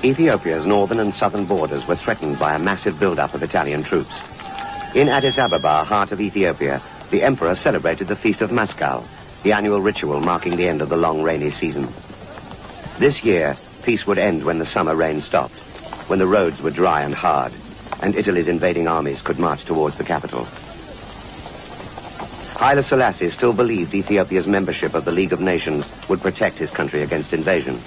Ethiopia's northern and southern borders were threatened by a massive build-up of Italian troops. In Addis Ababa, heart of Ethiopia, the emperor celebrated the Feast of Maskal, the annual ritual marking the end of the long rainy season. This year, peace would end when the summer rain stopped, when the roads were dry and hard, and Italy's invading armies could march towards the capital. Haile Selassie still believed Ethiopia's membership of the League of Nations would protect his country against invasion.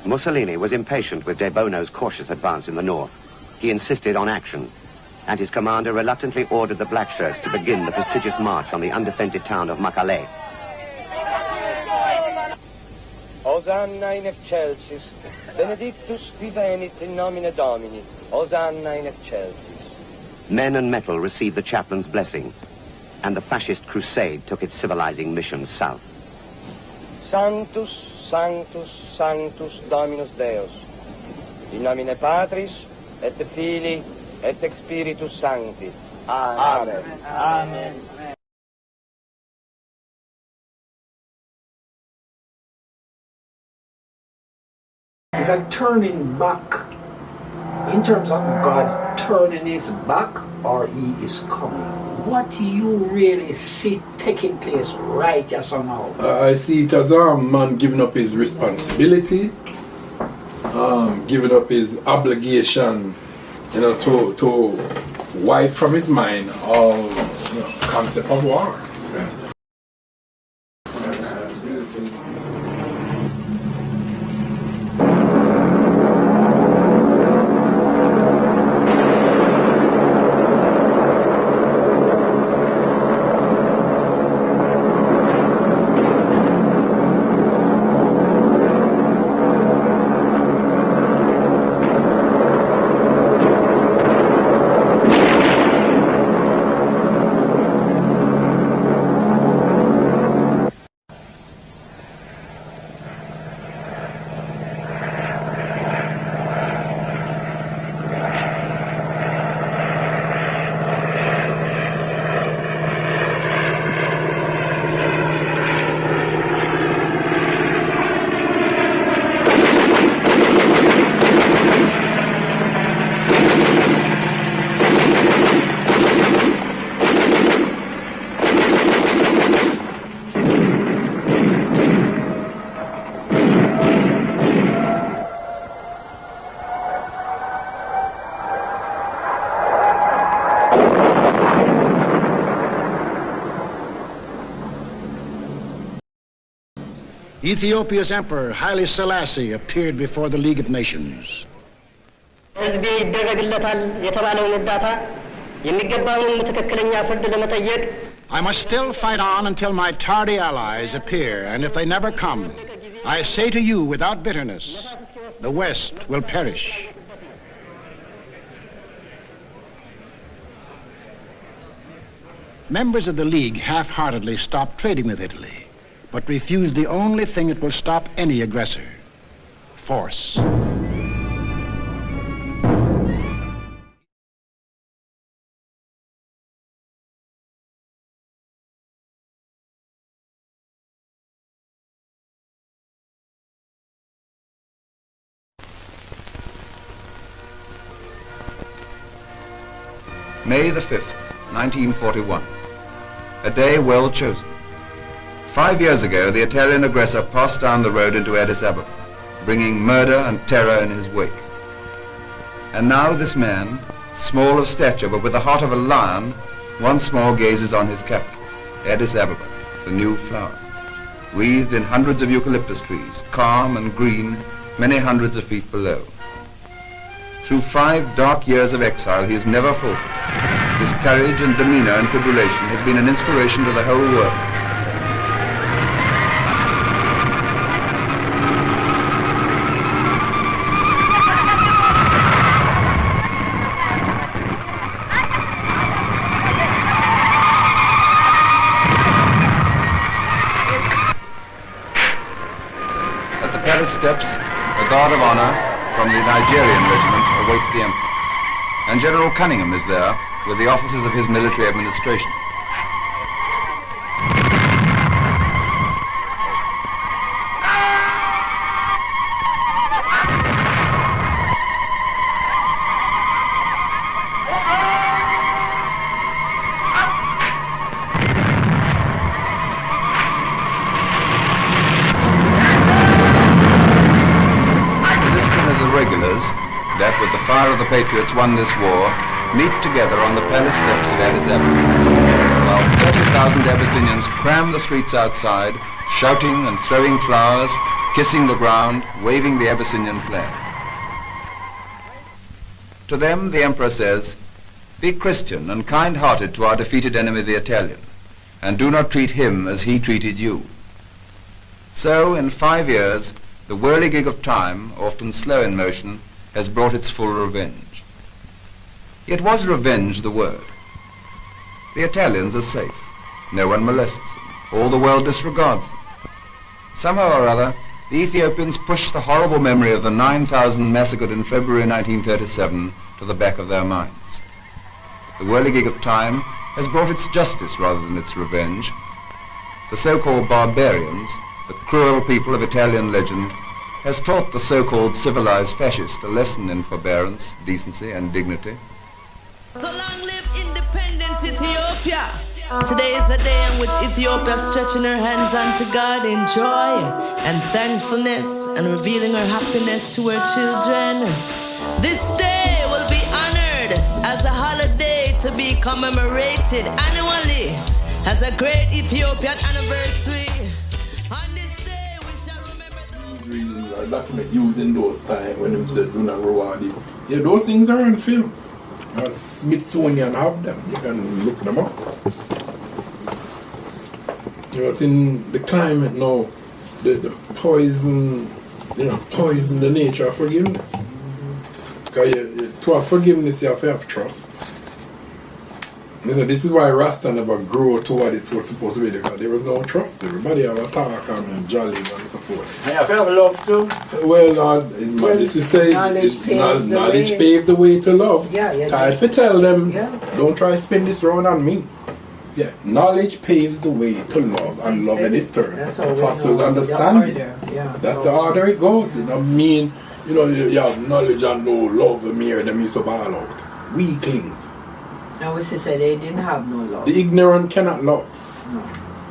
Mussolini was impatient with De Bono's cautious advance in the north. He insisted on action, and his commander reluctantly ordered the Blackshirts to begin the prestigious march on the undefended town of Makale. Hosanna in excelsis, benedictus divenit in nomine Domini, Hosanna in excelsis. Men and metal received the chaplain's blessing, and the fascist crusade took its civilizing mission south. Sanctus, Sanctus, Sanctus Dominus Deus, in nomine Patris, et Filii, et Spiritus Sancti. Amen. Amen. It's a turning back in terms of God turning his back, or he is coming. What do you really see taking place right just now? I see it as a man giving up his responsibility, giving up his obligation, to wipe from his mind all concept of war. Ethiopia's emperor, Haile Selassie, appeared before the League of Nations. I must still fight on until my tardy allies appear, and if they never come, I say to you without bitterness, the West will perish. Members of the League half-heartedly stopped trading with Italy, but refused the only thing that will stop any aggressor: force. May the 5th, 1941. A day well chosen. 5 years ago, the Italian aggressor passed down the road into Addis Ababa, bringing murder and terror in his wake. And now this man, small of stature but with the heart of a lion, once more gazes on his capital, Addis Ababa, the new flower, wreathed in hundreds of eucalyptus trees, calm and green, many hundreds of feet below. Through 5 dark years of exile, he has never faltered. His courage and demeanor in tribulation has been an inspiration to the whole world. At the palace steps, a guard of honor from the Nigerian regiment await the emperor. And General Cunningham is there with the officers of his military administration. Regulars that, with the fire of the patriots, won this war, meet together on the palace steps of Addis Ababa, while 30,000 Abyssinians cram the streets outside, shouting and throwing flowers, kissing the ground, waving the Abyssinian flag. To them, the emperor says, "Be Christian and kind-hearted to our defeated enemy, the Italian, and do not treat him as he treated you." So, in 5 years, the whirligig of time, often slow in motion, has brought its full revenge. Yet was revenge the word? The Italians are safe. No one molests them. All the world disregards them. Somehow or other, the Ethiopians push the horrible memory of the 9,000 massacred in February 1937 to the back of their minds. The whirligig of time has brought its justice rather than its revenge. The so-called barbarians, the cruel people of Italian legend, has taught the so-called civilized fascist a lesson in forbearance, decency, and dignity. So long live independent Ethiopia! Today is a day in which Ethiopia is stretching her hands unto God in joy and thankfulness and revealing her happiness to her children. This day will be honored as a holiday to be commemorated annually as a great Ethiopian anniversary. Document using those times when them said do not reward you. Yeah, those things are in films. Smithsonian have them. You can look them up. You know, in the climate now, the poison, poison the nature of forgiveness. Because to have forgiveness, you have to have trust. This is why Rasta never grew to what it was supposed to be, because there was no trust. Everybody have a talk and jolly and so forth. And you have to have love too. Well, Lord, this is saying knowledge paved the way to love. Yeah. If you tell them, don't try to spin this round on me. Yeah, knowledge paves the way to love, and love in its turn fosters understanding. That's the order it goes. It don't mean, you have knowledge and no love, and mirror them used to ball out. Weaklings. And we say they didn't have no love. The ignorant cannot love. No.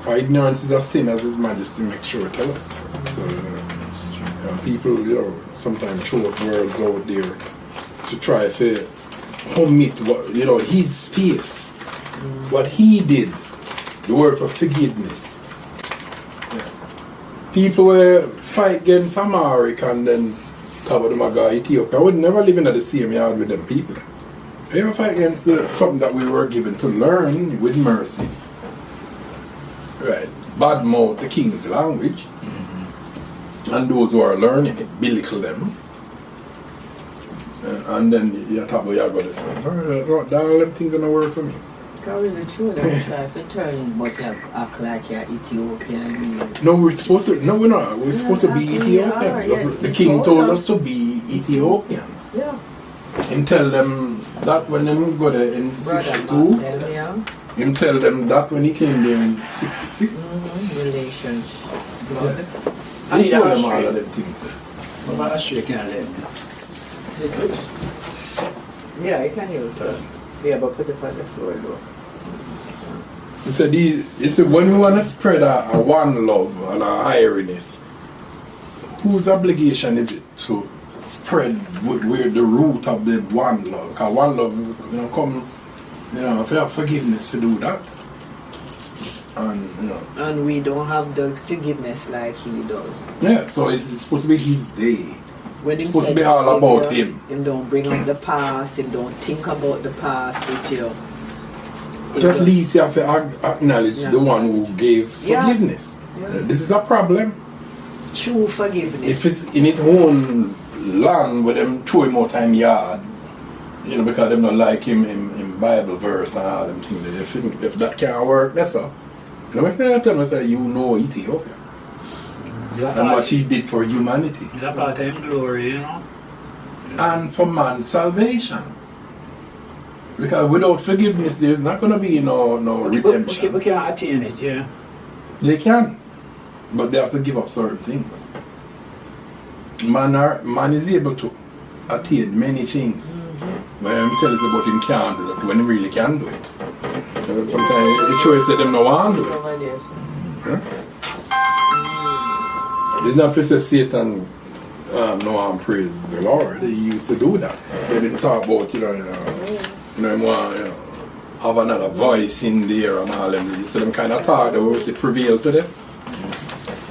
For ignorance is a sin, as His Majesty makes sure to tell us. So, people, sometimes throw words out there to try to omit what, His space. What He did, the work of forgiveness. Yeah. People will fight against Amharic and then cover them against Ethiopia. I would never live in the same yard with them people. We ever fight against something that we were given to learn with mercy. Right. Badmouth the king's language. And those who are learning it, belittle them. And then you talk about you're going to say, all them things don't work for me. Because really true, they try to turn but you act like you're Ethiopian. No, we're not. We're supposed to be Ethiopians. The king told us to be Ethiopians. Yeah. And tell them that when they go there in 62. Him tell them that when he came there in 66. Relations. Blood. He told them all of them things. What about Austria can I live? Yeah, you can use it. Yeah, but put it on the floor though. He said when we want to spread a one love and a ironies, whose obligation is it to spread where the root of the one love. Because one love, come, if you have forgiveness to do that. And we don't have the forgiveness like he does. Yeah, so it's supposed to be his day. When it's supposed to be all about him. Him don't bring up the past, him don't think about the past with you. But at least you have to acknowledge the one who gave forgiveness. Yeah. This is a problem. True forgiveness. If it's in his own land where them throw him out in yard, because them not like him in Bible verse and all them things. If that can't work, that's all. If I tell me say Ethiopia. And what he did for humanity. It's about him glory, And for man's salvation. Because without forgiveness there's not going to be no redemption. We can't attain it, yeah. They can. But they have to give up certain things. Man is able to attain many things. When I'm telling you about him can't do it, when he really can do it. Sometimes it shows that them no want to do it. Huh? It's not to say Satan no one praise the Lord. He used to do that. They didn't talk about, have another voice in there and all them. So them kind of thought that was prevail to them.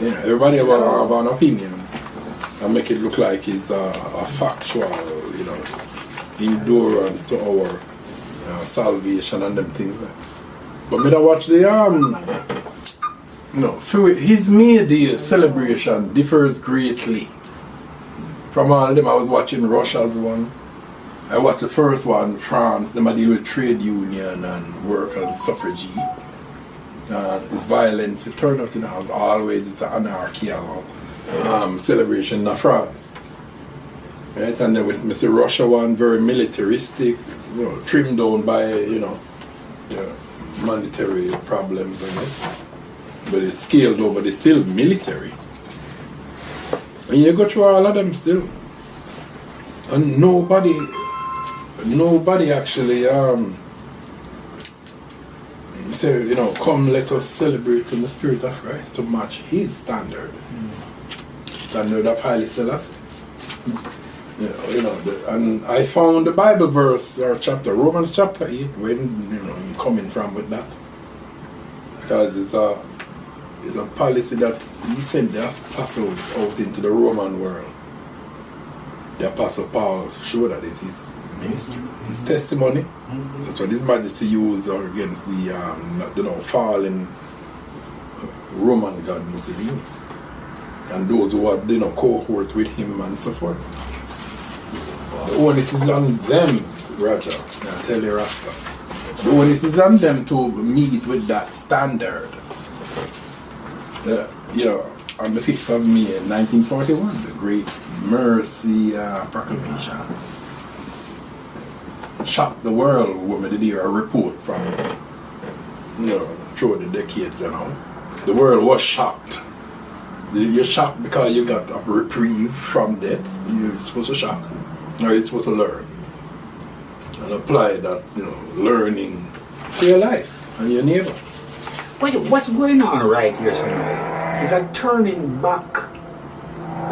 Everybody have an opinion and make it look like it's a factual, endurance to our salvation and them things. But me that watch the his May Day celebration differs greatly from all of them. I was watching Russia's one. I watched the first one, France. Them deal with trade union and workers, suffragette. It's violence. It turned out as always it's an anarchical celebration in France. Right? And then with Mr. Russia one, very militaristic, trimmed down by monetary problems, I guess. But it's scaled over, but it's still military. And you go through all of them still. And nobody actually say, come let us celebrate in the spirit of Christ to match his standard. Standard of Haile Selassie. And I found the Bible verse or chapter, Romans chapter 8, where I'm coming from with that. Because it's a policy that he sent the apostles out into the Roman world. The apostle Paul showed that it's his ministry, his testimony. That's what his majesty used against the fallen Roman god Mussolini. And those who had cohort with him and so forth. The onus is on them, Roger, I tell you Rasta. The onus is on them to meet with that standard. On the 5th of May 1941, the Great Mercy Proclamation shocked the world when we did hear a report from, through the decades, The world was shocked. You're shocked because you got a reprieve from death. You're supposed to shock. Or you're supposed to learn. And apply that, learning to your life and your neighbor. What's going on right here tonight is a turning back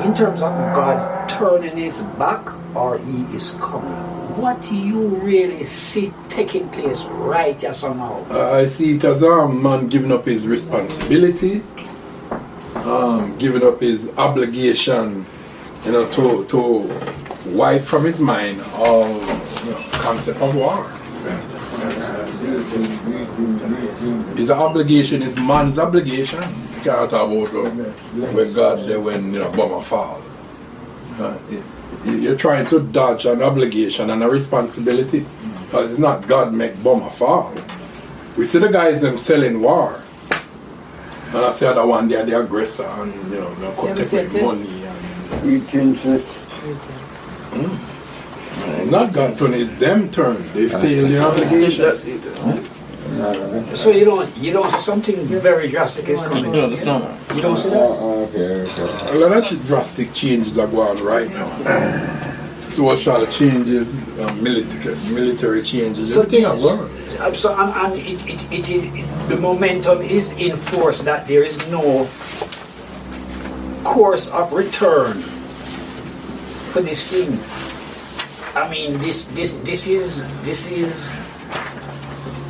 in terms of God turning his back or he is coming. What do you really see taking place right here somehow? I see it as a man giving up his responsibility, giving up his obligation, to wipe from his mind all concept of war. His obligation is man's obligation. You can't talk about when God there when bomber fall. You're trying to dodge an obligation and a responsibility, because it's not God make bomber fall. We see the guys them selling war, and I see the one they are the aggressor and they'll take money and it's not God's turn, it's them turn. They fail their obligation. So you don't something very drastic is coming. You don't see that? Okay. A lot of drastic changes are going on right now. Social changes, military changes, So everything are going. So and the momentum is in force that there is no course of return for this thing. I mean, this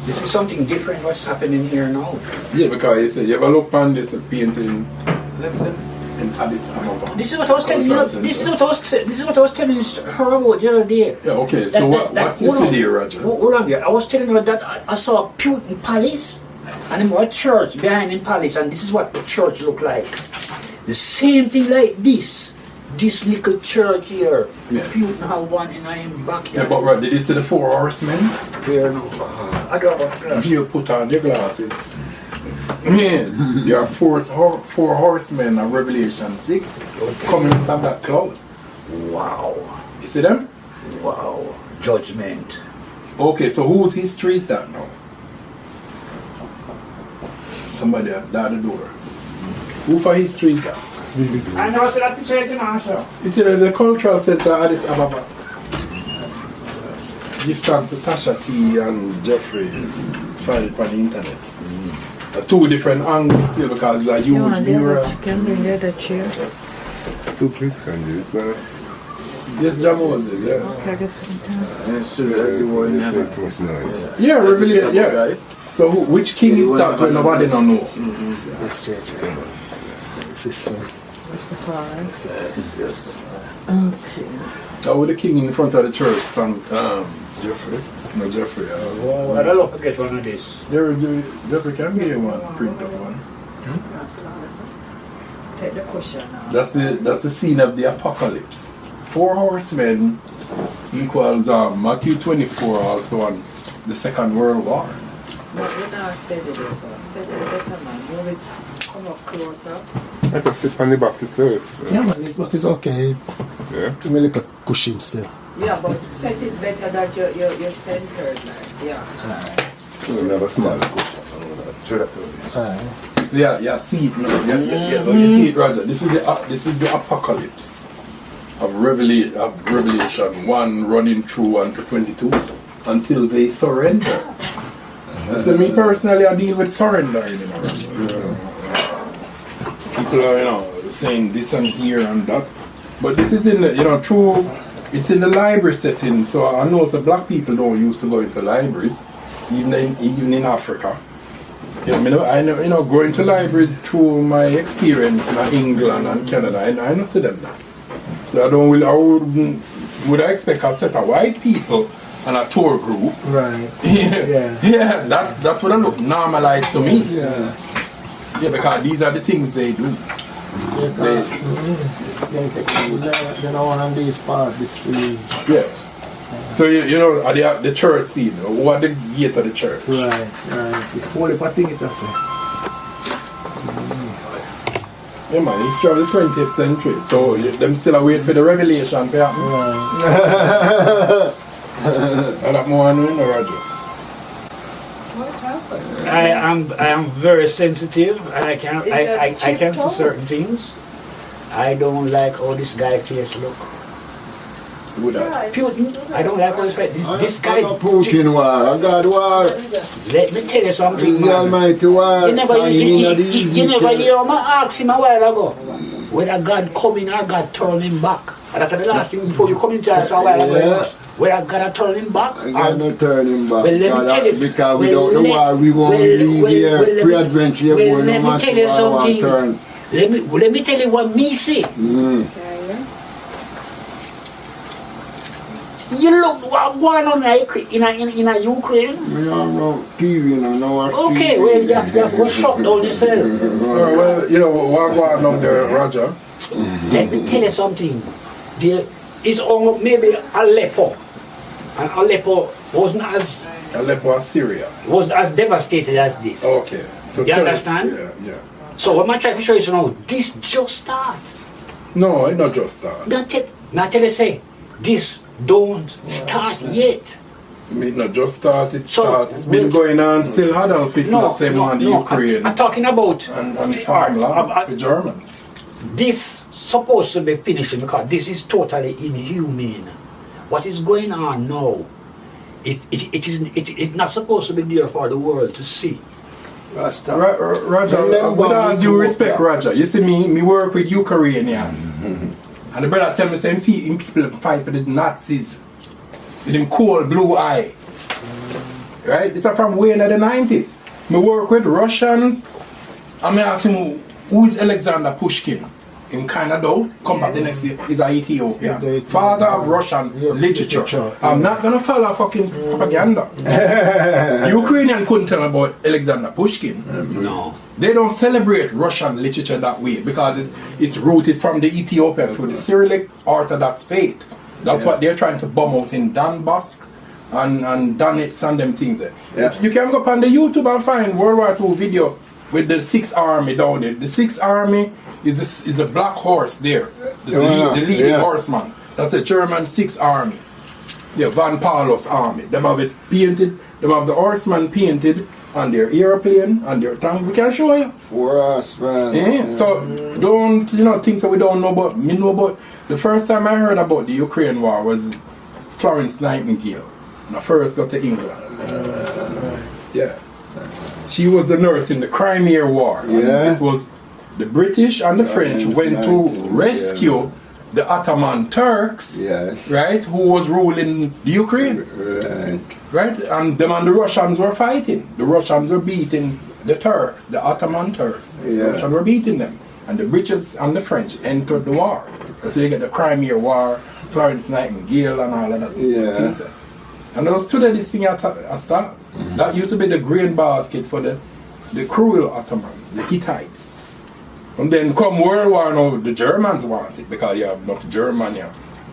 is something different. What's happening here now? Yeah, because you say you ever look on this painting in Addis Ababa. This is what I was telling you. This is what I was telling her about the other day. Yeah, okay. So what you see there, Roger? Hold on here. I was telling her that I saw a Putin palace and then a church behind the palace, and this is what the church looked like. The same thing like this. This little church here. Yeah. Putin have one in his backyard. Yeah, but Rod, did you see the 4 horsemen? Here no. I don't know. You put on your glasses. Man, there are four horsemen of Revelation 6 coming out of that cloud. Wow. You see them? Wow. Judgment. Okay, so whose history is that now? Somebody at the door. Who for history is that? I know, so that picture is in Asha. It's in the cultural center at Addis Ababa. Give thanks to Tasha T and Jeffrey. Find it on the internet. Two different angles still because it's a huge mural. Can bring the other chair. It's 2 clicks on this. Yes, Jamal, yeah. Okay, I guess it's done. It was nice. Yeah, Revelation, yeah. So which king is that when nobody don't know? This church, sister. Yes. Oh, the king in the front of the church from Jeffrey. No, Jeffrey. Oh, I don't forget one of this. Jeffrey can be one, print of one. Take the cushion now. That's the scene of the apocalypse. 4 horsemen equals Matthew 24 also on the Second World War. But we're not steady this one. Set it better, man. Move it, come up closer. I can sit on the box itself. Yeah, man, but it's okay. Yeah. Give me like a cushion still. Yeah, but set it better that you're centered, like, yeah. We'll never smell the cushion. Alright. So yeah, see it now. Yeah, you see it, Roger. This is the apocalypse of Revelation 1 running through 1 to 22 until they surrender. So me personally, I deal with surrendering. People are, saying this and here and that. But this is in the, it's in the library setting. So I know some black people don't used to go into libraries, even in Africa. I know, going to libraries through my experience in England and Canada, I don't see them now. So would I expect a set of white people and a tour group? Right. Yeah, that would have looked normalized to me. Yeah. Yeah, because these are the things they do. Then on this part, this is... Yeah. So, at the church scene, who are the gate of the church? Right. It's holy thing it does. Yeah, man, it's from the 20th century. So, them still wait for the revelation to happen. Right. And that more than Roger. I am very sensitive, and I can see certain things. I don't like how this guy face look. Would I? Putin, I don't like how his face. This guy. Putin war, God war. Let me tell you something, The man. Almighty war. You never hear me ask him a while ago whether God coming or God turn him back. And that's the last thing before you come in church a while ago. Yeah. Whether God turn him back. God not turn him back. Well, let me tell you. Because without the war, we won't leave here. Pre-adventure, well, let me tell you something. Turn. Let me tell you what me see. You look what going on in Ukraine. We don't know TV, Okay, well, you have to shut down yourself. Well, what going on there, Roger? Let me tell you something. There is almost maybe Aleppo. And Aleppo wasn't Syria. wasn't as devastated as this. Okay. So You understand? Yeah. So what I'm trying to show you now, this just start. No, it not just that. Not tell you say, this don't start yet. It not just start, it's well, been going on still. Adolf Hitler the same on the Ukraine. I'm talking about and farmland for Germans. This supposed to be finishing because this is totally inhumane. What is going on now? It's not supposed to be there for the world to see. Roger, with all due respect, Roger, you see me work with Ukrainian. And the brother tell me same people fight for the Nazis with them cold blue eye. Right? This is from way in the 90s. I work with Russians and I ask him who is Alexander Pushkin? In Canada, come back the next day, he's an Ethiopian. Father of Russian literature. I'm not gonna follow fucking propaganda. Ukrainian couldn't tell me about Alexander Pushkin. No. They don't celebrate Russian literature that way because it's rooted from the Ethiopian through the Cyrillic Orthodox faith. That's what they're trying to bomb out in Donbass and Donetsk and them things there. You can go up on the YouTube and find World War II video with the 6th Army down there. The 6th Army is a black horse there. The leading horseman. That's the German 6th Army. The Van Paulus Army. Them have it painted. Them have the horseman painted on their airplane, on their tank. We can show you. For us, man. Yeah. So don't things that we don't know about. Me know about. The first time I heard about the Ukraine war was Florence Nightingale. When I first got to England. Yeah. She was a nurse in the Crimea War. Yeah. It was the British and the French went to rescue the Ottoman Turks, right, who was ruling the Ukraine. Right? And them and the Russians were fighting. The Russians were beating the Turks, the Ottoman Turks. The Russians were beating them. And the British and the French entered the war. So you get the Crimea War, Florence Nightingale and all of that things. And those today this thing I start. That used to be the grain basket for the cruel Ottomans, the Hittites. And then come World War now, the Germans want it because you have not Germany.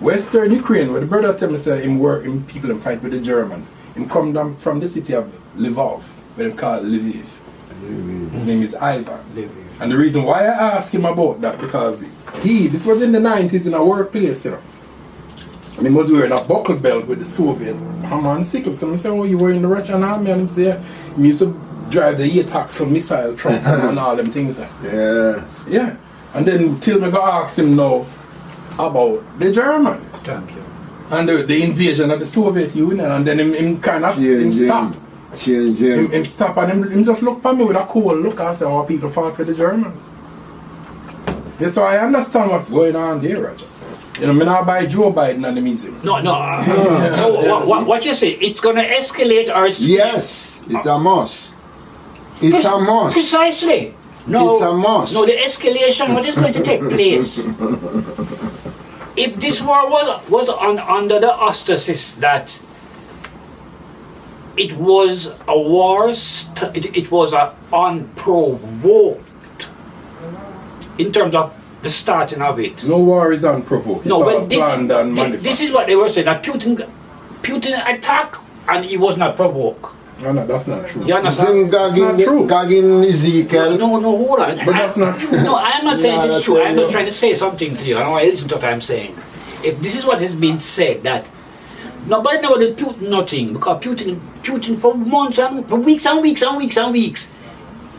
Western Ukraine, where the brother tell me say him people and fight with the Germans. Him come down from the city of Lvov, where they call Lviv. His name is Ivan. And the reason why I asked him about that because this was in the 90s in a workplace, you know. And he was wearing a buckle belt with the Soviet hammer and sickle. So I said, oh, you were in the Russian army? And he said, he used to drive the ATACMS missile truck and all them things. Yeah. And then till me go ask him now about the Germans. Thank you. And the invasion of the Soviet Union. And then him kind of stop. Him stop and him just look at me with a cool look and say, oh, people fought for the Germans. Yeah, so I understand what's going on there, Roger. You know, I'm not buy Joe Biden and the museum. No. So what you say? It's going to escalate or it's... Yes, it's a must. It's a must. Precisely. No, it's a must. No, the escalation, what is going to take place? If this war was under the auspices that it was a war, it was unprovoked in terms of the starting of it. No war is unprovoked. No, well, this is what they were saying, that Putin attacked and he was not provoked. No, that's not true. You understand? That's not true. Gagging Ezekiel. No, hold on. But that's not true. No, I am not saying it is true. I am just trying to say something to you. I don't want to listen to what I am saying. If this is what has been said, that nobody never did Putin nothing, because Putin for months and for weeks and weeks and weeks and weeks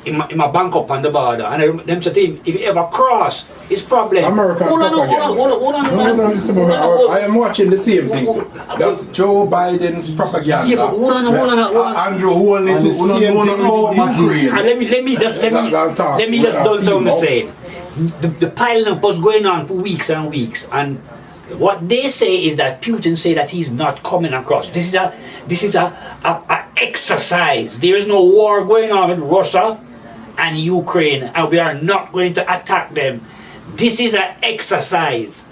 in my bank up on the border, and them said to him, if you ever cross, it's problem. American propaganda. Hold on. I am watching the same thing. That's Joe Biden's propaganda. Yeah, but hold on. Andrew Holness is let me just done something to say. The piling up was going on for weeks and weeks, and what they say is that Putin say that he's not coming across. This is a exercise. There is no war going on with Russia and Ukraine, and we are not going to attack them. This is an exercise.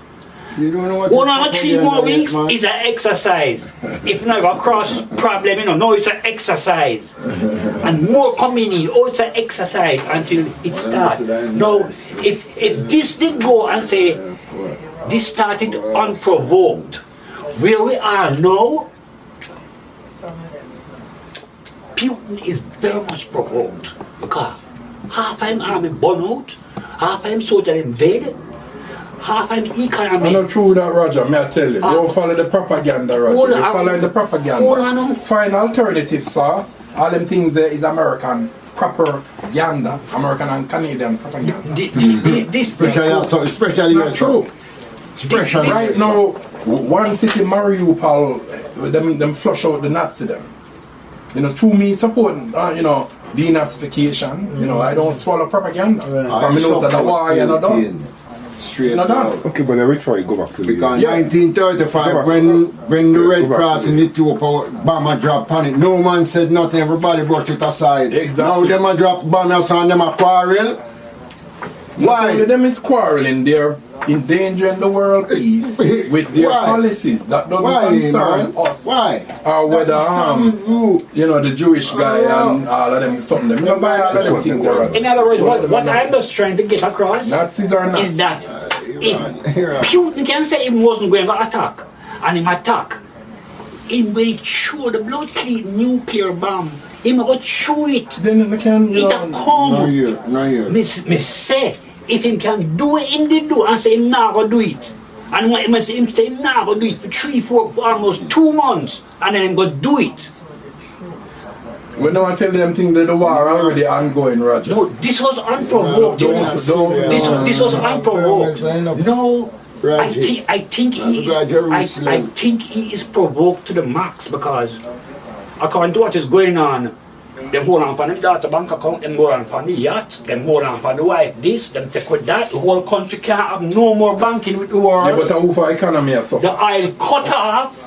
You don't know what 1 or 3 more weeks is an exercise. If you never cross problem, no, it's an exercise. And more coming in, it's an exercise until it starts. Now, if this did go and say, this started unprovoked, where we are now, Putin is very much provoked, because half of him army burn out, half of him soldier invaded, half of him economy. I'm not true with that, Roger, may I tell you. Don't follow the propaganda, Roger. You follow the propaganda. Find alternative source. All them things there is American propaganda, American and Canadian propaganda. Especially not true. Right now, one city, Mariupol, them flush out the Nazi them. You know, through me supporting, denazification, I don't swallow propaganda. From the war, Straight Not out. that. Okay, but then which one you go back to? Because Yeah. 1935, when the Red Cross in Ethiopia bomber drop on it, no man said nothing, everybody brushed it aside. Exactly. Now them a drop bombers and them a quarrel. Not only Why? them is quarreling, they're endangering the world peace with their Why? policies. That doesn't Why, concern man? us. Why? Or whether That is common rule. you know, the Jewish guy and all of them, something them. You buy all of them things there. In other words, what I'm just trying to get across Nazis are not. is that if Iran. Putin can say he wasn't going to attack, and him attack, he will chew the blood clean nuclear bomb. He will chew it. Then they can, you It know, a come. No here, no here. Me say, if him can do it, him did do, and say him not gonna do it. And when him say him not gonna do it for 3, 4, almost 2 months, and then him go do it. we don't tell them things that the war already ongoing, Roger. No, this was unprovoked. you know. This was unprovoked. No, I think he is provoked to the max, because according to what is going on, them hold on for them daughter bank account, them hold on for the yacht, them hold on for the wife this, them take with that. The whole country can't have no more banking with the world. Yeah, but who for economy or something? The oil cut off.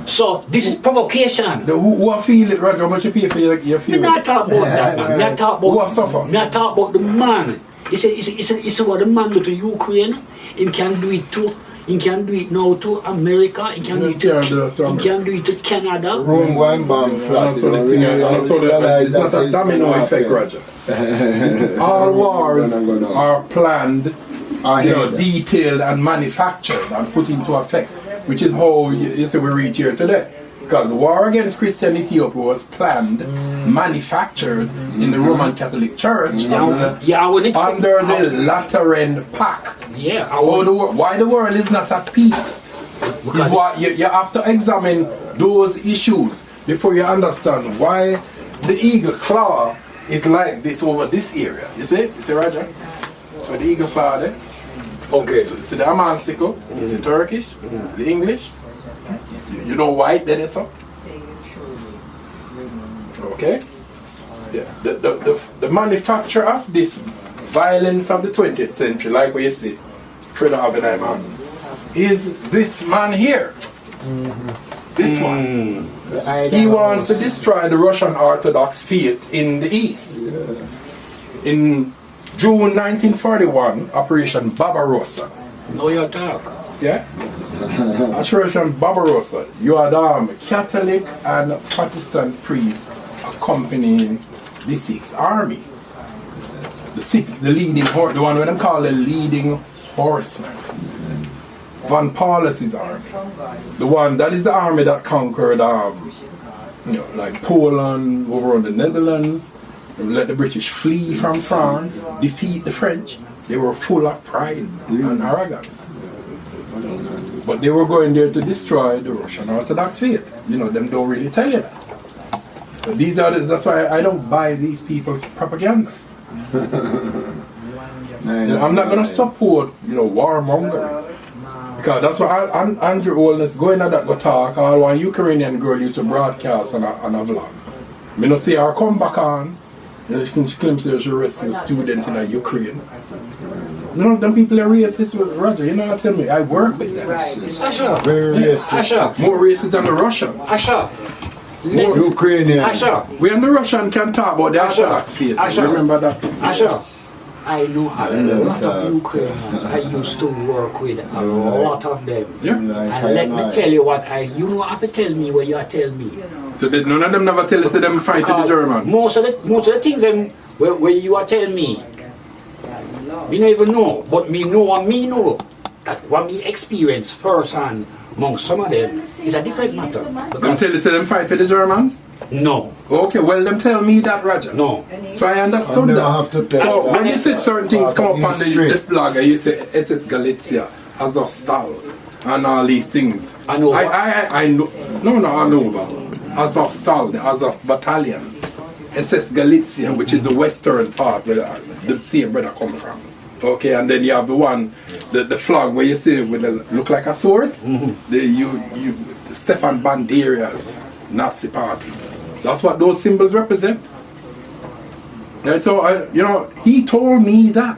So this is provocation. Who feel it, Roger? How much you pay for your fuel? Me not talk about that, man. Me not talk about Who suffer? Me not talk about the man. It's what the man do to Ukraine. He can do it too. He can do it now to America. He can do it to Canada. Room one bomb flat. It's not a domino effect, Roger. All wars are planned, detailed and manufactured and put into effect, which is how you see we reach here today. Because the war against Christian Ethiopia was planned, manufactured in the Roman Catholic Church under the Lateran Pact. Yeah. Why the world is not at peace is what you have to examine those issues before you understand why the eagle claw is like this over this area. You see, Roger? So the eagle claw there. Okay. So the Amman sickle, it's the Turkish, the English. You know why that is so? Okay? Yeah. The manufacture of this violence of the 20th century, like what you see, Fred Oppenheimer, is this man here. This one. He wants to destroy the Russian Orthodox faith in the East. In June 1941, Operation Barbarossa. No, you talk. Yeah? Operation Barbarossa. You had Catholic and Protestant priests accompanying the Sixth Army. The leading horse, the one they call the leading horseman. Von Paulus's army. The one that is the army that conquered like Poland, over on the Netherlands, and let the British flee from France, defeat the French. They were full of pride and arrogance. But they were going there to destroy the Russian Orthodox faith. You know, them don't really tell you that. So that's why I don't buy these people's propaganda. I'm not going to support, warmongering. Because that's why Andrew Holness going at that go talk, all one Ukrainian girl used to broadcast on a vlog. I don't see her come back on. She claims she rescue a student in Ukraine. Them people are racist, Roger. You know what tell me? I work with them. Asha. Very racist. Asha. More racist than the Russians. Asha. More Ukrainian. Asha. We and the Russian can talk about the Orthodox faith. Remember that? Asha. I know a lot of Ukrainians. I used to work with a lot of them. Yeah. And let me tell you what you don't have to tell me what you tell me. So none of them never tell us that them fight with the Germans? Most of the things where you are telling me, me don't even know. But me know that what me experience firsthand among some of them is a different matter. Them tell us that them fight for the Germans? No. Okay, well them tell me that, Roger. No. So I understood that. So when you said certain things come up on the blog and you say SS Galicia, Azovstal, and all these things. I know. I know. No, I know about Azovstal, the Azov Battalion. SS Galicia, which is the western part where the same brother come from. Okay, and then you have the one, the flag where you see with the look like a sword. Mm-hmm. The Stefan Bandera's Nazi party. That's what those symbols represent. And so he told me that.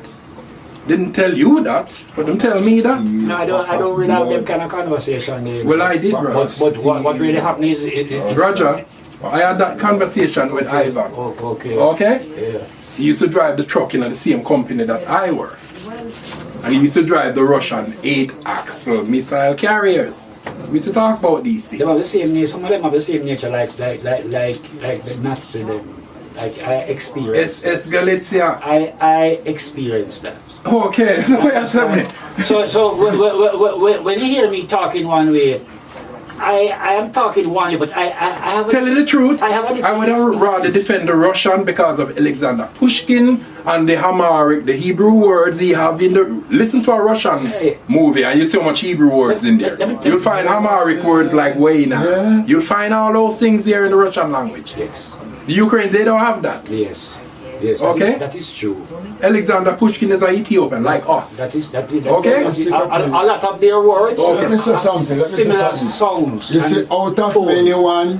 didn't tell you that, but them tell me that. No, I don't really have them kind of conversation. Well, I did, Roger. But what really happened is... Roger, I had that conversation with Ivan. Oh, okay. Okay? Yeah. He used to drive the truck in the same company that I work. And he used to drive the Russian 8-axle missile carriers. We used to talk about these things. They have the same nature. Some of them have the same nature like the Nazi them. Like I experienced. Galicia. I experienced that. Okay, So when you hear me talking one way, I am talking one way, but I have. Tell you the truth, I would have rather defend the Russian because of Alexander Pushkin and the Amharic, the Hebrew words he have in the. Listen to a Russian movie and you see how much Hebrew words in there. You'll find Amharic words like Wayna. Yeah. You'll find all those things there in the Russian language. Yes. The Ukraine, they don't have that. Yes. Yes. Okay. That is true. Alexander Pushkin is an Ethiopian like us. That is okay. A lot of their words. Okay. Let me say something. Similar sounds. You see, out of many one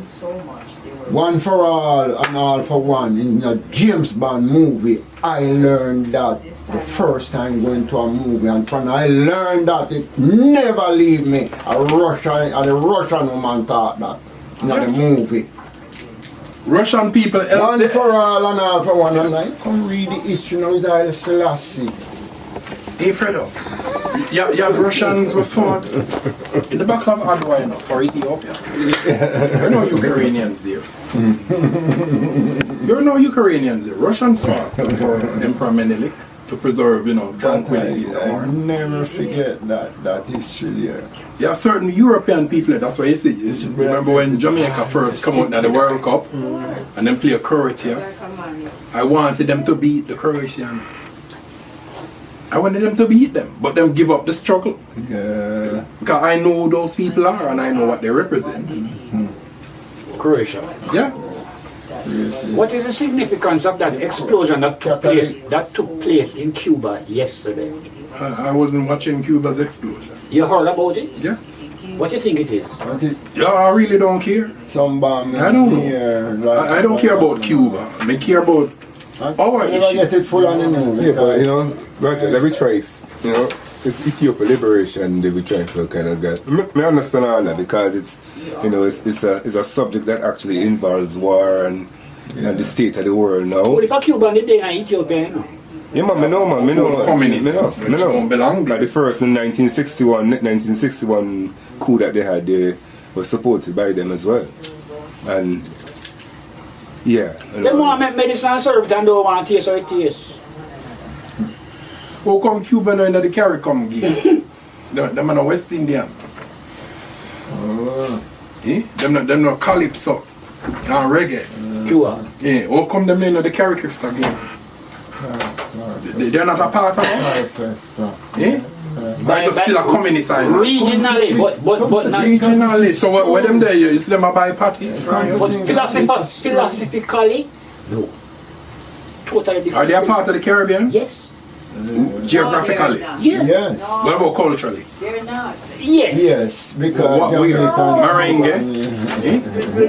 for all and all for one in a James Bond movie, I learned that the first time going to a movie, and when I learned that it never leave me. A Russian woman thought that in the movie. Russian people. One for all and all for one, and I come read the history of Israel Selassie. Hey Fredo, you have Russians who fought in the Battle of Adwa, you know, for Ethiopia. There are no Ukrainians there. There are no Ukrainians there. Russians fought for Emperor Menelik to preserve, you know, tranquility in the war. I never forget that history there. You have certain European people, that's why you see. Remember when Jamaica first come out in the World Cup and then play Croatia? I wanted them to beat the Croatians. I wanted them to beat them, but them give up the struggle. Yeah. Because I know who those people are and I know what they represent. Croatia. Yeah. What is the significance of that explosion that took place in Cuba yesterday? I wasn't watching Cuba's explosion. You heard about it? Yeah. What do you think it is? Yeah, I really don't care. Some bomb. I don't know. I don't care about Cuba. I care about our issues. Get it full on the news. Yeah, but you know, Roger, let me trace. You know, it's Ethiopia Liberation. They be trying to kind of get. I understand all that because it's, you know, it's a subject that actually involves war and the state of the world now. Well, if a Cuban did in Ethiopia, you know. Yeah, man, I know. Like the first in 1961 coup that they had, they was supported by them as well. And yeah. They want to make medicine serve it and don't want to taste how it tastes. How come Cuba now in the CARICOM game? Them are West Indian. Them no calypso and reggae. Cuba. Yeah, how come them in the CARICOM game? They're not a part of us? Yeah? But still a communist island. Regionally, but not... Regionally, so what them there, you see them a buy party? But philosophically, no. Totally different. Are they a part of the Caribbean? Yes. Geographically? Yes. What about culturally? They're not. Yes. Yes, because what we merengue,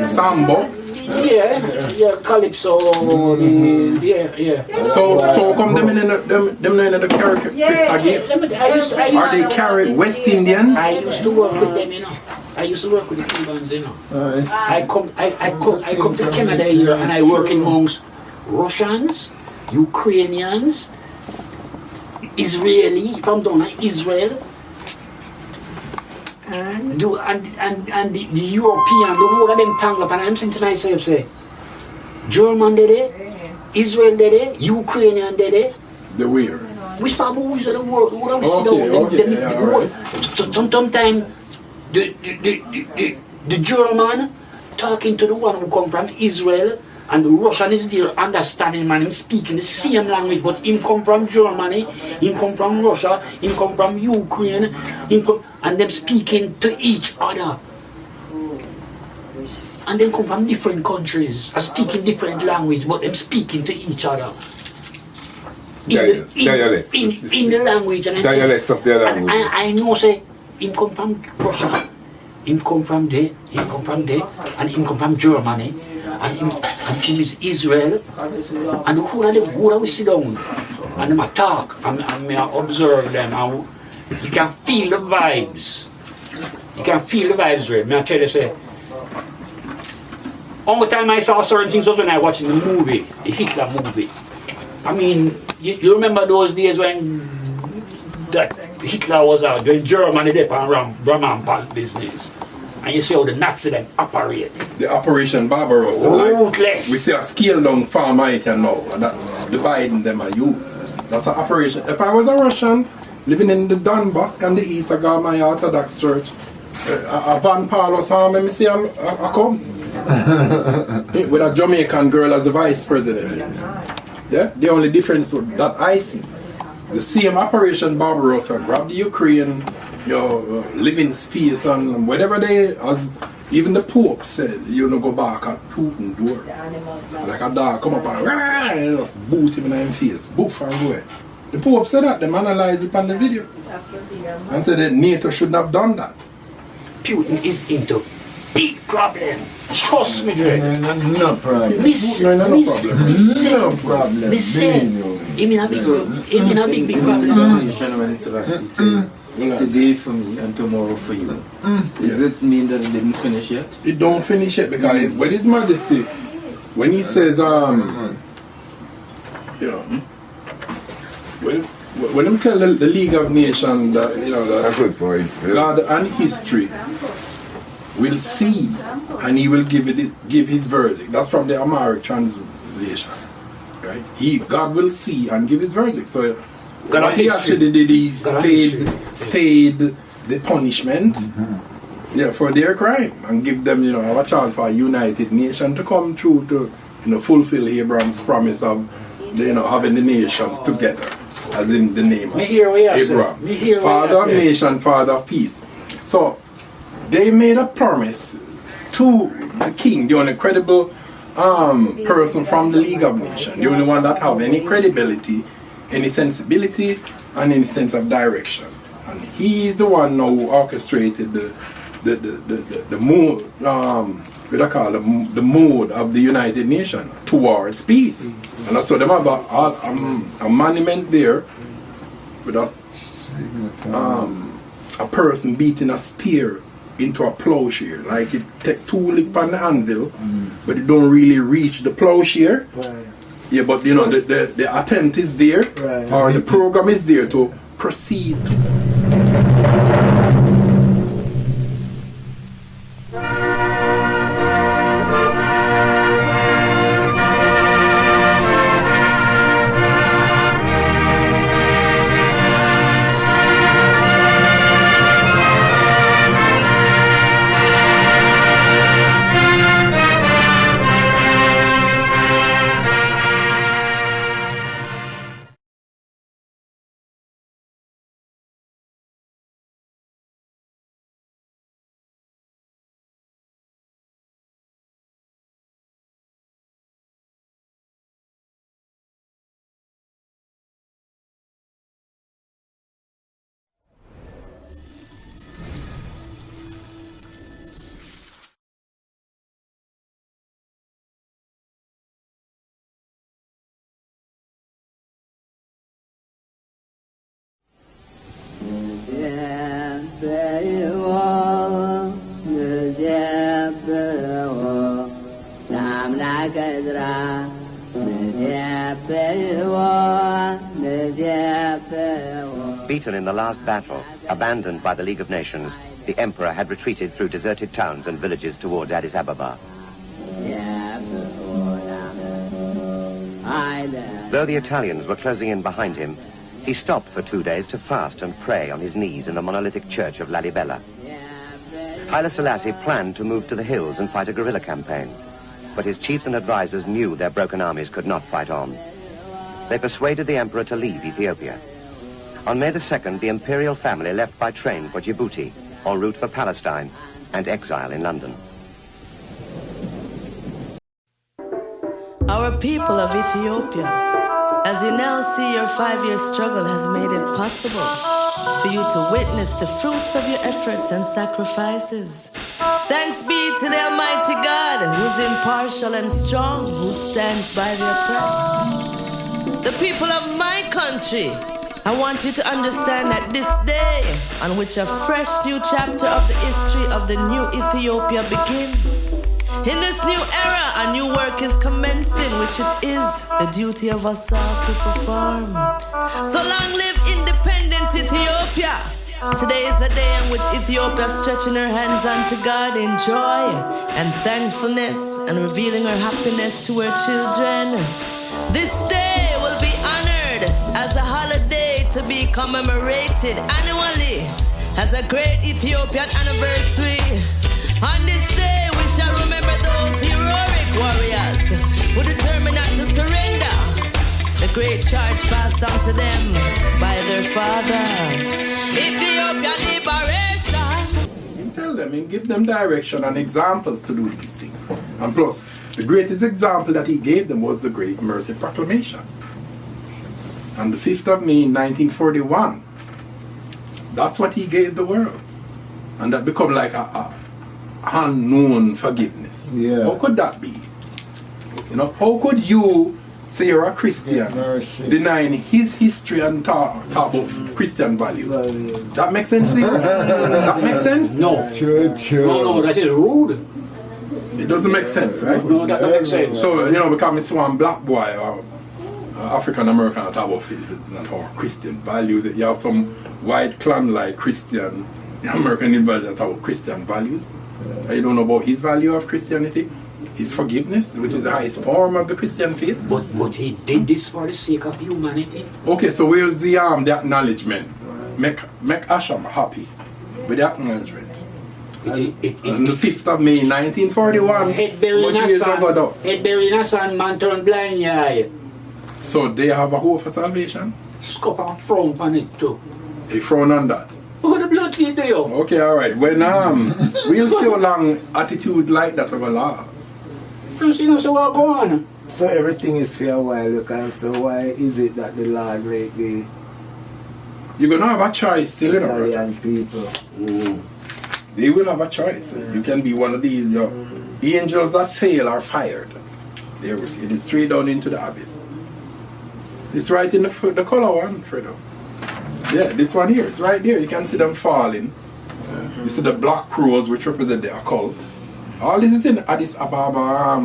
sambo. Yeah, calypso. Yeah. So come them in the Caribbean again? Are they carried West Indians? I used to work with them, you know. I used to work with the Cubans, you know. I come to Canada here and I work amongst Russians, Ukrainians, Israeli, if I'm done, Israel. And the European, the whole of them tangled up, and I'm saying to myself, say, German did it, Israel did it, Ukrainian did it. The weird. Which part of the world? What are we seeing down? Sometimes the German talking to the one who come from Israel, and the Russian is there understanding man, him speaking the same language, but him come from Germany, him come from Russia, him come from Ukraine, and them speaking to each other. And them come from different countries, and speaking different language, but them speaking to each other. In the language. And dialects of their language. And I know, say, him come from Russia, him come from there, and him come from Germany. And him is Israel, and who are we sit down? and them talk, and me observe them, and you can feel the vibes. You can feel the vibes, right? Me I tell you, say, only time I saw certain things was when I watched the movie, the Hitler movie. I mean, you remember those days when that Hitler was out, when Germany did on Brahman business. And you see how the Nazi them operate. The Operation Barbarossa. Ruthless. We see a scale down far mightier now. And that the Biden them are used. That's an operation. If I was a Russian living in the Donbass and the East, I got my Orthodox church. A Van Palos army, me see a come. With a Jamaican girl as the vice president. Yeah? The only difference that I see, the same Operation Barbarossa grab the Ukraine, your living space and whatever they, as even the Pope said, you don't go back at Putin's door. Like a dog come up and just boot him in the face, boof and go away. The Pope said that, them analyzed it on the video. And said that NATO shouldn't have done that. Putin is into big problem. Trust me, Dre. No problem. No problem. Me say, he mean a big problem. Today for me and tomorrow for you. Does it mean that it didn't finish yet? It don't finish yet because when His Majesty, when he says, you know, when him tell the League of Nations that, you know, that good point. God and history will see and he will give his verdict. That's from the Amharic translation. Right? God will see and give his verdict. So what he actually did, he stayed the punishment for their crime and give them, you know, a chance for a united nation to come through to, you know, fulfill Abraham's promise of, you know, having the nations together, as in the name of Abraham, Father of nation, Father of peace. So they made a promise to the king, the only credible person from the League of Nations, the only one that have any credibility, any sensibility, and any sense of direction. And he is the one now who orchestrated the mode, what I call the mode of the United Nations towards peace. And that's why them have a monument there with a person beating a spear into a plowshare. Like it take two licks on the anvil, but it don't really reach the plowshare. Right. Yeah, but you know the attempt is there, right, or the program is there to proceed. Beaten in the last battle, abandoned by the League of Nations, the Emperor had retreated through deserted towns and villages towards Addis Ababa. Though the Italians were closing in behind him, he stopped for 2 days to fast and pray on his knees in the monolithic church of Lalibela. Haile Selassie planned to move to the hills and fight a guerrilla campaign, but his chiefs and advisors knew their broken armies could not fight on. They persuaded the emperor to leave Ethiopia. On May the 2nd, the imperial family left by train for Djibouti, en route for Palestine, and exile in London. Our people of Ethiopia, as you now see, your 5-year struggle has made it possible for you to witness the fruits of your efforts and sacrifices. Thanks be to the Almighty God, who's impartial and strong, who stands by the oppressed. The people of my country, I want you to understand that this day on which a fresh new chapter of the history of the new Ethiopia begins. In this new era, a new work is commencing, which it is the duty of us all to perform. So long live independent Ethiopia. Today is a day in which Ethiopia is stretching her hands unto God in joy and thankfulness and revealing her happiness to her children. This day will be honored as a holiday to be commemorated annually as a great Ethiopian anniversary. On this day, we shall remember those heroic warriors who determined not to surrender the great charge passed on to them by their father. Ethiopia Liberation. Tell them and give them direction and examples to do these things. And plus, the greatest example that he gave them was the Great Mercy Proclamation. On the 5th of May 1941, that's what he gave the world. And that become like a unknown forgiveness. Yeah. How could that be? You know, how could you say you're a Christian, denying his history and talk about Christian values? That makes sense to you? That makes sense? No. No, that is rude. It doesn't make sense, right? No, that doesn't make sense. So, you know, because it's one black boy or African American talk about faith, it's not our Christian values. You have some white clan like Christian American individuals that talk about Christian values. You don't know about his value of Christianity, his forgiveness, which is the highest form of the Christian faith. But he did this for the sake of humanity. Okay, so where's the acknowledgement? Make Asham happy with the acknowledgement. On the 5th of May 1941, Head burying a son, man turn blind eye. So they have a hope for salvation? Scuff and frown on it too. They frown on that. Oh, the blood kid there. Okay, alright. When we'll see how long attitudes like that will last. You see, so what go on? So everything is for a while, you can. So why is it that the Lord make the you're gonna have a choice still, you know. Italian people? They will have a choice. You can be one of these angels that fail are fired. They will see it straight down into the abyss. It's right in the color one, Fredo. Yeah, this one here, it's right there. You can see them falling. You see the black crows, which represent the occult. All this is in Addis Ababa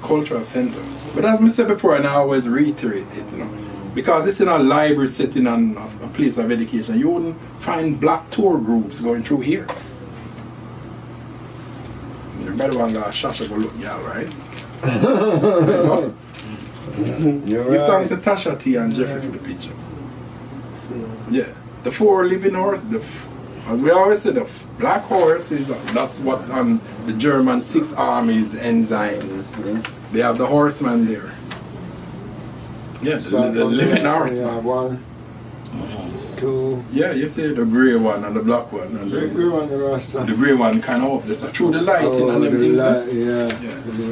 Cultural Center. But as I said before, and I always reiterate it, you know, because it's in a library setting and a place of education, you wouldn't find black tour groups going through here. Everybody want to Shasha go look, y'all, right? You're Give right. thanks to Tasha T and Jeffrey for the picture. Yeah, the 4 living horses, as we always say, the black horse that's what's on the German 6 armies ensign. They have the horseman there. Yeah, the living horseman. Yeah, 1, 2. Yeah, you see the grey one and the black one. And The grey one, the Rasta. The grey one kind of off. There's a through the lighting and everything. Yeah.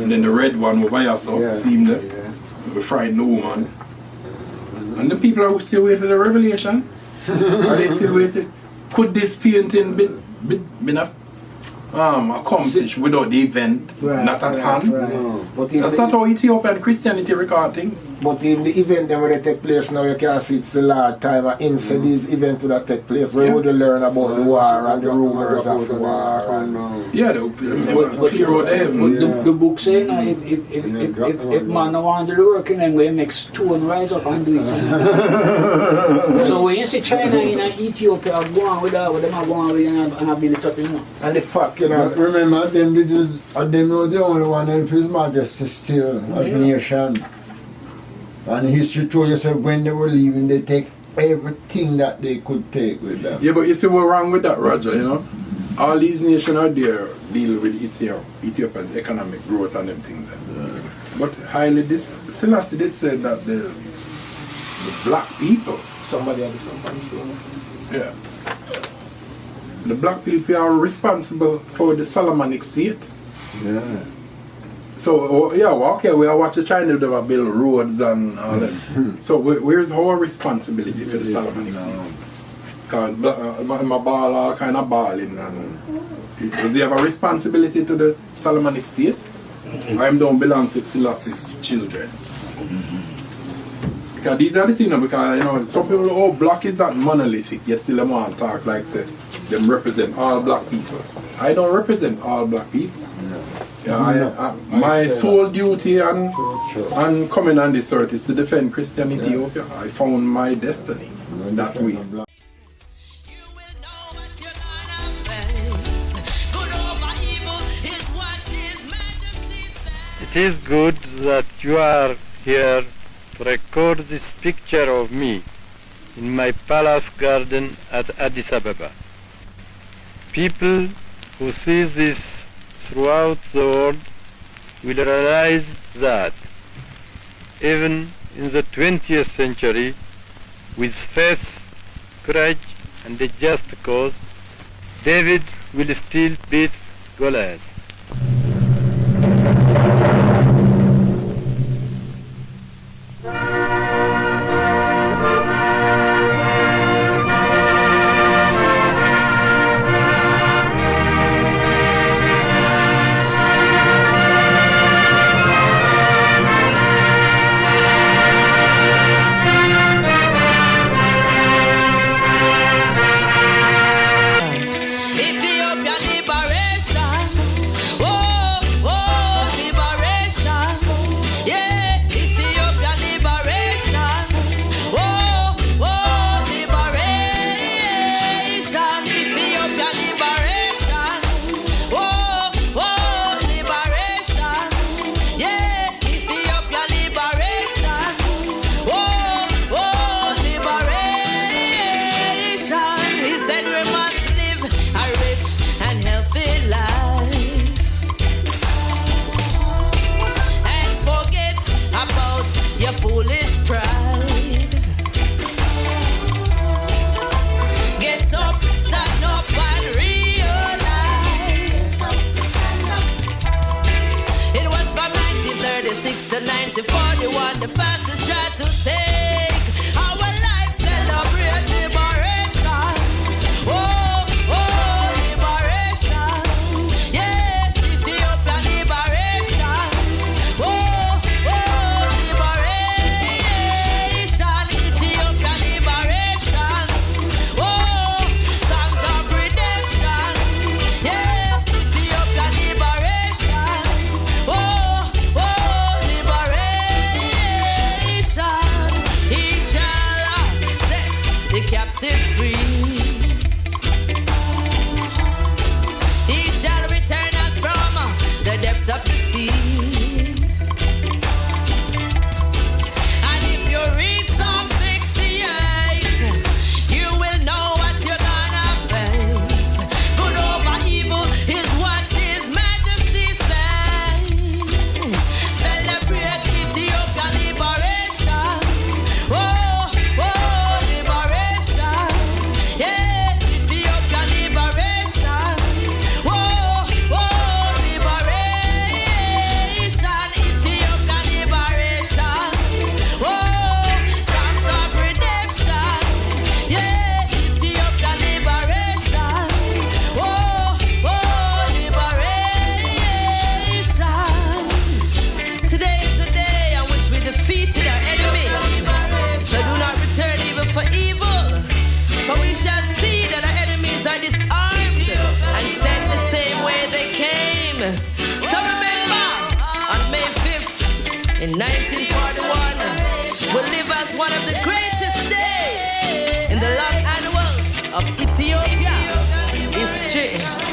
And then the red one over here, so see him there. We frighten the woman. And the people are still waiting for the revelation. Are they still waiting? Could this painting been accomplished without the event not at hand? But that's not how Ethiopian Christianity record things. But in the event that will take place now, you can see it's the Lord time and inside these events will take place. Where would you learn about the war and the rumors of the war? Yeah, the book saying if man don't want to do work in them, we make stone rise up and do it. So when you see China in Ethiopia go on with that, what them are going with and have built it up, you know. And the fact, you know. Remember, them was the only one help His Majesty still as nation. And history shows you say when they were leaving, they take everything that they could take with them. Yeah, but you see what's wrong with that, Roger, you know? All these nations are there dealing with Ethiopia's economic growth and them things. But Selassie did say that the black people, somebody had something saying. Yeah. The black people are responsible for the Solomonic state. Yeah. So, yeah, okay, we are watching China build roads and all that. So, where's our responsibility for the Solomonic state? Because my ball are kind of balling. Does he have a responsibility to the Solomonic state? I don't belong to Selassie's children. Because these are the things, because you know, some people, oh, black is not monolithic, yet still them want to talk like say, them represent all black people. I don't represent all black people. Yeah, my sole duty and coming on this earth is to defend Christian Ethiopia. I found my destiny that way. It is good that you are here to record this picture of me in my palace garden at Addis Ababa. People who see this throughout the world will realize that even in the 20th century, with faith, courage and a just cause, David will still beat Goliath. Ethiopia Liberation, oh, oh, liberation, yeah, Ethiopia Liberation, oh, oh, liberation, Ethiopia Liberation, oh, oh, liberation, yeah, Ethiopia Liberation, oh, oh, liberation. He said we must live a rich and healthy life and forget about your foolish pride. Get up, stand up and realize it was from 1936 to 1941 the fastest try to take our life, celebrate liberation. Oh, oh, liberation, yeah, Ethiopia liberation. Oh, oh, liberation, Ethiopia liberation. Oh, songs of redemption, yeah, Ethiopia liberation. Oh, oh, liberation. He shall set the captive free. He shall return us from the depth of the sea. And if you read Psalm 68, you will know what you're gonna face. Good over evil is what His Majesty says. Celebrate Ethiopia liberation. Oh, oh, liberation. Yeah, Ethiopia liberation. Oh, oh, liberation. Ethiopia liberation. Oh, songs of redemption. Yeah, Ethiopia liberation. Oh, oh, liberation. Today is the day on which we defeated our enemies. So do not return evil for evil, for we shall see that our enemies are disarmed and sent the same way they came. So remember, on May 5th in 1941, will live as one of the greatest days in the long annals of Ethiopia history.